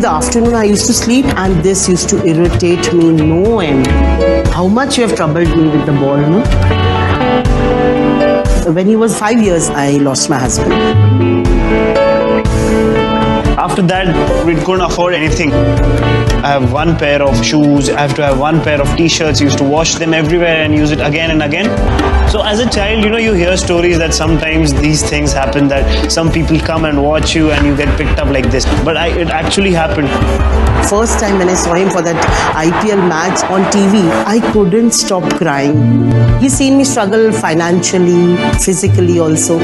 the afternoon I used to sleep, and this used to irritate me no end. How much you have troubled me with the ball, no? When he was 5 years, I lost my husband. After that, we couldn't afford anything. I have one pair of shoes, I have to have one pair of t-shirts, used to wash them everywhere and use it again and again. So as a child, you hear stories that sometimes these things happen, that some people come and watch you and you get picked up like this. But it actually happened. First time when I saw him for that IPL match on TV, I couldn't stop crying. He's seen me struggle financially, physically also.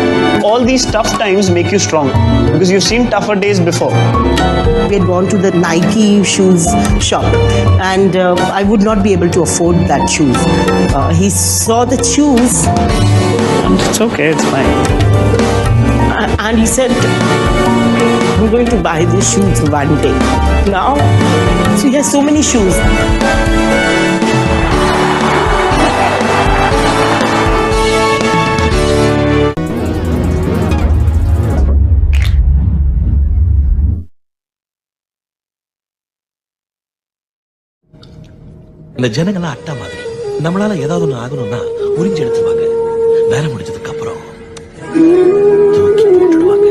All these tough times make you strong because you've seen tougher days before. We had gone to the Nike shoes shop, and I would not be able to afford that shoes. He saw the shoes. It's okay, it's fine. And he said, I'm going to buy these shoes one day. Now, so he has so many shoes. இந்த ஜனங்கள்லாம் அட்டா மாதிரி நம்மளால ஏதாவது ஒண்ணு ஆகணும்னா உறிஞ்சு எடுத்துருவாங்க. வேலை முடிஞ்சதுக்கு அப்புறம் தூக்கி போட்டுடுவாங்க.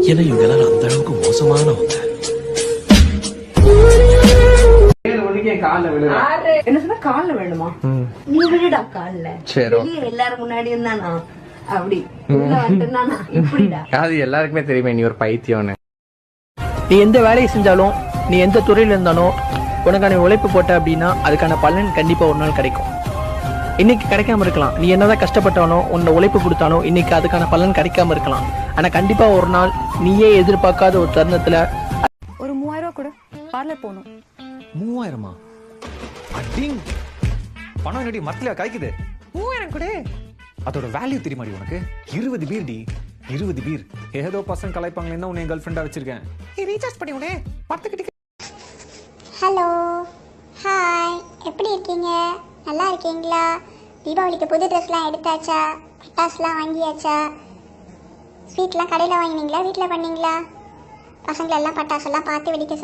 ஏன்னா இவங்க எல்லாரும் அந்த அளவுக்கு மோசமானவங்க. என்ன சொன்னா கால்ல வேணுமா? நீ விடுடா கால்ல. எல்லாரும் முன்னாடியும் தானா அப்படி இப்படிடா. அது எல்லாருக்குமே தெரியுமே நீ ஒரு பைத்தியம்னு. நீ எந்த வேலையை செஞ்சாலும், நீ எந்த துறையில இருந்தாலும், உனக்கான உழைப்பு போட்ட அப்படின்னா அதுக்கான பலன் கண்டிப்பா ஒரு நாள் கிடைக்கும். இன்னைக்கு கிடைக்காம இருக்கலாம், நீ என்னதான் கஷ்டப்பட்டானோ, உன்னை உழைப்பு கொடுத்தானோ இன்னைக்கு அதுக்கான பலன் கிடைக்காம இருக்கலாம். ஆனா கண்டிப்பா ஒரு நாள் நீயே எதிர்பார்க்காத ஒரு தருணத்துல ஒரு 3000 ரூபாய் கூட பார்லர் போகணும். 3000 அடிங் பணம் என்னடி மரத்துல காய்க்குது. 3000 கூட அதோட வேல்யூ தெரியுமாடி உனக்கு? 20 பீர் டி, 20 பீர். ஏதோ பசங்க கலாய்ப்பாங்களேன்னு உன்னை கேர்ள் ஃப்ரெண்டா வச்சிருக்கேன். ரீசார்ஜ் பண்ணி உடனே 10 கிட்ட. ஹலோ, ஹாய், எப்படி இருக்கீங்க? நல்லா இருக்கீங்களா? தீபாவளிக்கு புது ட்ரெஸ்லாம் எடுத்தாச்சா? பட்டாசுலாம் வாங்கியாச்சா? ஸ்வீட்லாம் கடையில் வாங்கினீங்களா, வீட்டில் பண்ணீங்களா? பசங்களெல்லாம் பட்டாசெல்லாம் பார்த்து வெடிக்க